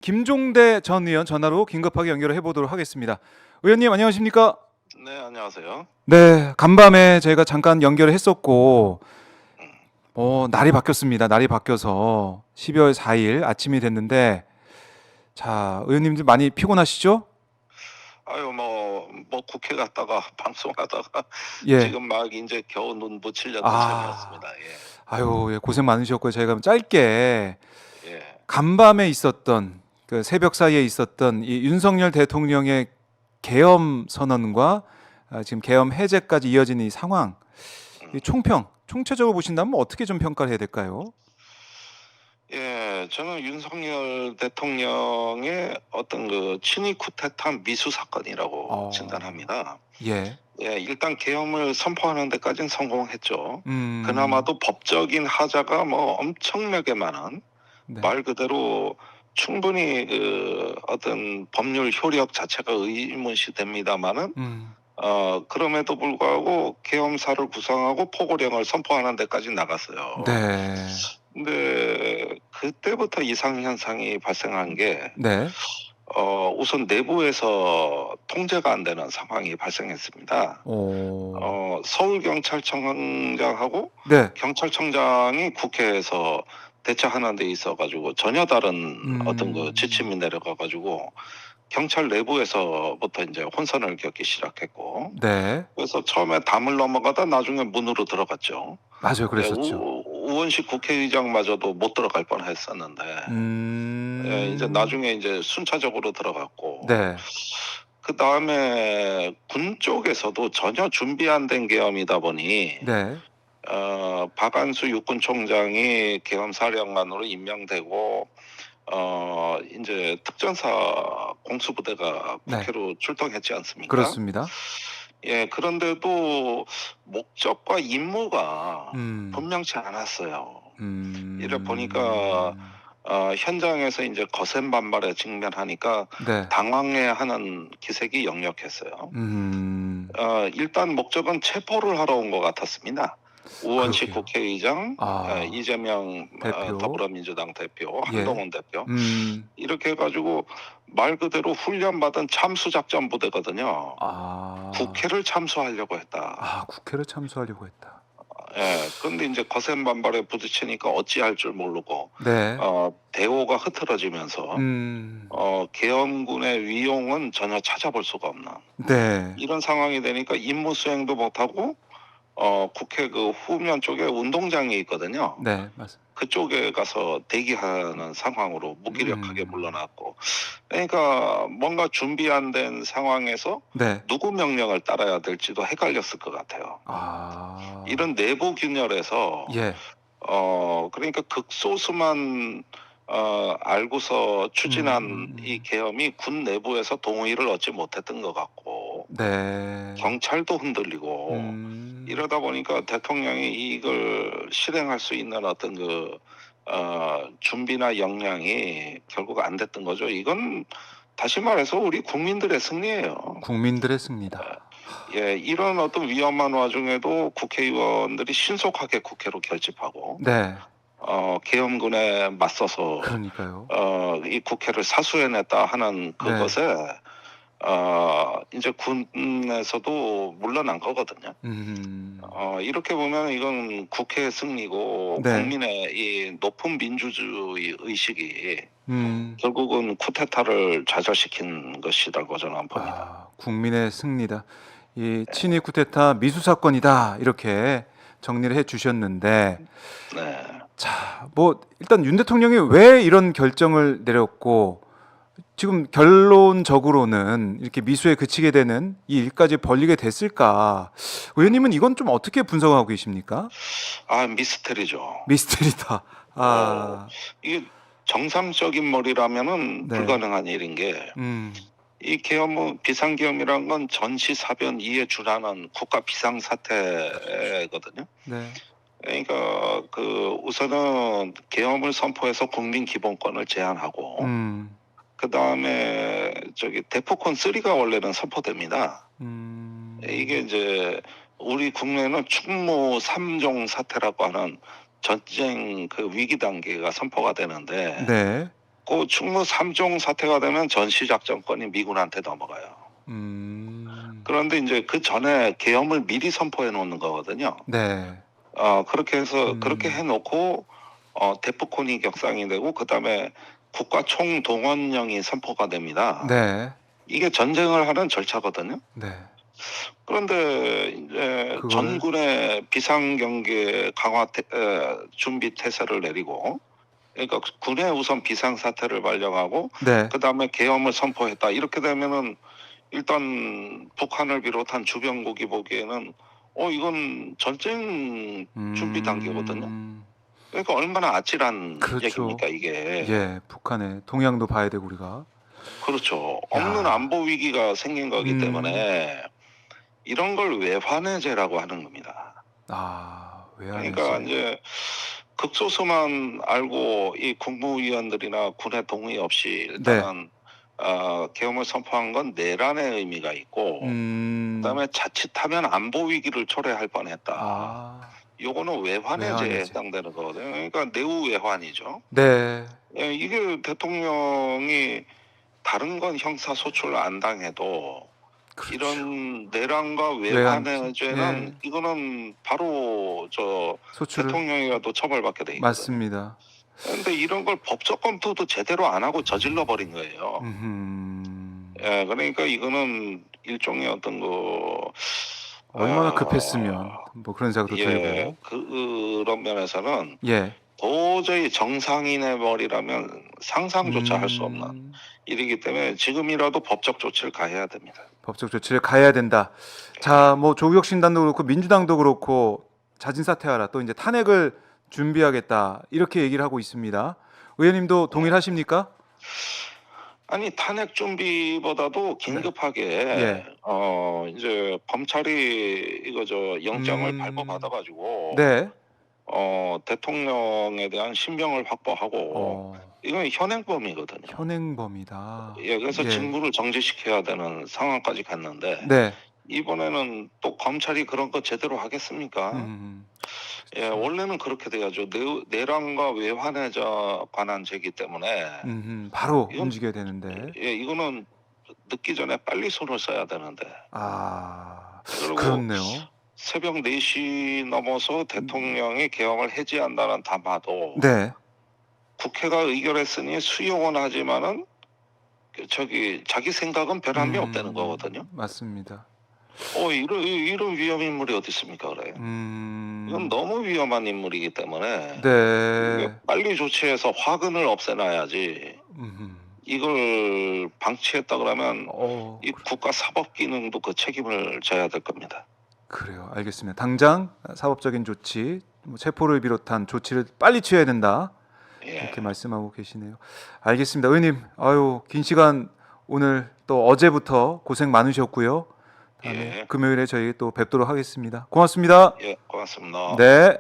김종대 전 의원 전화로 긴급하게 연결을 해보도록 하겠습니다. 의원님 안녕하십니까? 네, 안녕하세요. 네, 간밤에 저희가 잠깐 연결을 했었고 날이 바뀌었습니다. 날이 바뀌어서 12월 4일 아침이 됐는데 자, 의원님들 많이 피곤하시죠? 아유, 뭐 국회 갔다가 방송하다가 예. 지금 막 이제 겨우 눈 붙이려던 아, 참이었습니다. 예, 아유, 예, 고생 많으셨고요. 저희가 짧게 예, 간밤에 있었던 그 새벽 사이에 있었던 이 윤석열 대통령의 계엄 선언과 지금 계엄 해제까지 이어진 이 상황, 이 음. 총체적으로 보신다면 어떻게 좀 평가를 해야 될까요? 예, 저는 윤석열 대통령의 어떤 그 친위 쿠데타 미수 사건이라고 어, 진단합니다. 예, 예, 일단 계엄을 선포하는 데까지는 성공했죠. 음, 그나마도 법적인 하자가 뭐 엄청나게 많은, 네, 말 그대로 충분히 그 어떤 법률 효력 자체가 의문시 됩니다만은 음, 그럼에도 불구하고 계엄사를 구성하고 포고령을 선포하는 데까지 나갔어요. 네, 근데 그때부터 이상 현상이 발생한 게 네, 우선 내부에서 통제가 안 되는 상황이 발생했습니다. 오, 서울경찰청장하고 네, 경찰청장이 국회에서 대처하는 데 있어 가지고 전혀 다른 어떤 그 음, 지침이 내려가 가지고 경찰 내부에서부터 이제 혼선을 겪기 시작했고, 네, 그래서 처음에 담을 넘어가다 나중에 문으로 들어갔죠. 맞아요, 예, 그랬었죠. 우원식 국회의장마저도 못 들어갈 뻔했었는데, 예, 이제 음, 나중에 이제 순차적으로 들어갔고, 네, 그 다음에 군 쪽에서도 전혀 준비 안 된 계엄이다 보니 네, 박안수 육군총장이 계엄사령관으로 임명되고 이제 특전사 공수부대가 네, 국회로 출동했지 않습니까? 그렇습니다. 예, 그런데도 목적과 임무가 음, 분명치 않았어요. 이래 보니까 음, 현장에서 이제 거센 반발에 직면하니까 네, 당황해하는 기색이 역력했어요. 음, 일단 목적은 체포를 하러 온 것 같았습니다. 우원식 그러게요. 국회의장, 아, 이재명 대표, 더불어민주당 대표, 예, 한동훈 대표, 음, 이렇게 해가지고 말 그대로 훈련받은 참수작전 부대거든요. 아, 국회를 참수하려고 했다. 국회를 참수하려고 했다. 예, 그런데 이제 거센 반발에 부딪히니까 어찌할 줄 모르고 네, 대오가 흐트러지면서 음, 계엄군의 위용은 전혀 찾아볼 수가 없는 네, 이런 상황이 되니까 임무 수행도 못하고 국회 그 후면 쪽에 운동장이 있거든요. 네, 맞습니다. 그쪽에 가서 대기하는 상황으로 무기력하게 음, 물러났고, 그러니까 뭔가 준비 안 된 상황에서 네, 누구 명령을 따라야 될지도 헷갈렸을 것 같아요. 아, 이런 내부 균열에서 예, 그러니까 극소수만 알고서 추진한 이 음, 계엄이 군 내부에서 동의를 얻지 못했던 것 같고, 네, 경찰도 흔들리고 음, 이러다 보니까 대통령이 이걸 실행할 수 있는 어떤 그 준비나 역량이 결국 안 됐던 거죠. 이건 다시 말해서 우리 국민들의 승리예요. 국민들의 승리다. 예, 이런 어떤 위험한 와중에도 국회의원들이 신속하게 국회로 결집하고 네, 계엄군에 맞서서 그러니까요. 이 국회를 사수해냈다 하는 네, 그것에 이제 군에서도 물러난 거거든요. 이렇게 보면 이건 국회의 승리고 네, 국민의 이 높은 민주주의 의식이 음, 결국은 쿠데타를 좌절시킨 것이라고 저는 봅니다. 국민의 승리다. 이 친위 쿠데타 미수 사건이다. 이렇게 정리를 해 주셨는데, 네. 자, 뭐 일단 윤 대통령이 왜 이런 결정을 내렸고 지금 결론적으로는 이렇게 미수에 그치게 되는 이 일까지 벌리게 됐을까? 의원님은 이건 좀 어떻게 분석하고 계십니까? 미스터리죠. 미스터리다. 어, 아, 이게 정상적인 머리라면은 네, 불가능한 일인 게, 음, 이 계엄은 비상계엄이란 건 전시사변 이에 준하는 국가 비상사태거든요. 네, 그러니까 그 우선은 계엄을 선포해서 국민 기본권을 제한하고, 음, 그 다음에 저기 데프콘 3가 원래는 선포됩니다. 이게 음, 이제 우리 국내는 충무 3종 사태라고 하는 전쟁 그 위기 단계가 선포가 되는데, 네, 그 충무 3종 사태가 되면 전시작전권이 미군한테 넘어가요. 그런데 이제 그 전에 계엄을 미리 선포해 놓는 거거든요. 네. 그렇게 해서 그렇게 해놓고 대포콘이 격상이 되고 그다음에 국가 총동원령이 선포가 됩니다. 네. 이게 전쟁을 하는 절차거든요. 네. 그런데 이제 그걸 전군의 비상경계 강화 준비 태세를 내리고, 그러니까 군의 우선 비상사태를 발령하고 네. 그다음에 계엄을 선포했다. 이렇게 되면은 일단 북한을 비롯한 주변국이 보기에는 이건 전쟁 준비 단계거든요. 그러니까 얼마나 아찔한 그렇죠. 얘기입니까 이게. 예, 북한의 동향도 봐야 되고 우리가. 그렇죠. 야. 없는 안보 위기가 생긴 거기 때문에 이런 걸 외환해제라고 하는 겁니다. 외환해제. 그러니까 이제 극소수만 알고 이 국무위원들이나 군의 동의 없이 일단은 계엄을 선포한 건 내란의 의미가 있고, 그다음에 자칫하면 안보 위기를 초래할 뻔했다. 요거는 외환해제에 해당되는 거거든요. 그러니까 내후 외환이죠. 네. 예, 이게 대통령이 다른 건 형사 소출 안 당해도 그렇죠. 이런 내란과 외환해제는 이거는 바로 대통령이라도 처벌받게 돼 있거든요. 맞습니다. 그런데 이런 걸 법적 검토도 제대로 안 하고 저질러 버린 거예요. 예, 그러니까 이거는 일종의 어떤 얼마나 급했으면 뭐 그런 생각도 들고. 그런 면에서는 예. 도저히 정상인의 머리라면 상상조차 할 수 없는 일이기 때문에 지금이라도 법적 조치를 가해야 됩니다. 법적 조치를 가해야 된다. 자, 뭐 조국혁신단도 그렇고 민주당도 그렇고 자진 사퇴하라. 또 이제 탄핵을 준비하겠다. 이렇게 얘기를 하고 있습니다. 의원님도 동의하십니까? 아니 탄핵 준비보다도 긴급하게 이제 검찰이 이거 영장을 발부받아가지고 네. 대통령에 대한 신병을 확보하고 이건 현행범이거든요. 현행범이다. 예, 그래서 직무를 정지시켜야 되는 상황까지 갔는데 네. 이번에는 또 검찰이 그런 거 제대로 하겠습니까? 예, 원래는 그렇게 돼야죠. 내란과 외환해제 관한 죄이기 때문에 바로 움직여야 되는데. 예, 이거는 늦기 전에 빨리 손을 써야 되는데. 그리고 그렇네요. 새벽 4시 넘어서 대통령이 계엄을 해제한다는 담화도 네. 국회가 의결했으니 수용은 하지만은 자기 생각은 변함이 없다는 거거든요. 맞습니다. 이런 위험 인물이 어디 있습니까, 그래? 이건 너무 위험한 인물이기 때문에 빨리 조치해서 화근을 없애놔야지. 이걸 방치했다 그러면 이 국가 사법 기능도 그 책임을 져야 될 겁니다. 그래요. 알겠습니다. 당장 사법적인 조치, 체포를 비롯한 조치를 빨리 취해야 된다. 이렇게 말씀하고 계시네요. 알겠습니다. 의원님, 긴 시간 오늘 또 어제부터 고생 많으셨고요. 다음에 금요일에 저희 또 뵙도록 하겠습니다. 고맙습니다. 예, 고맙습니다. 네.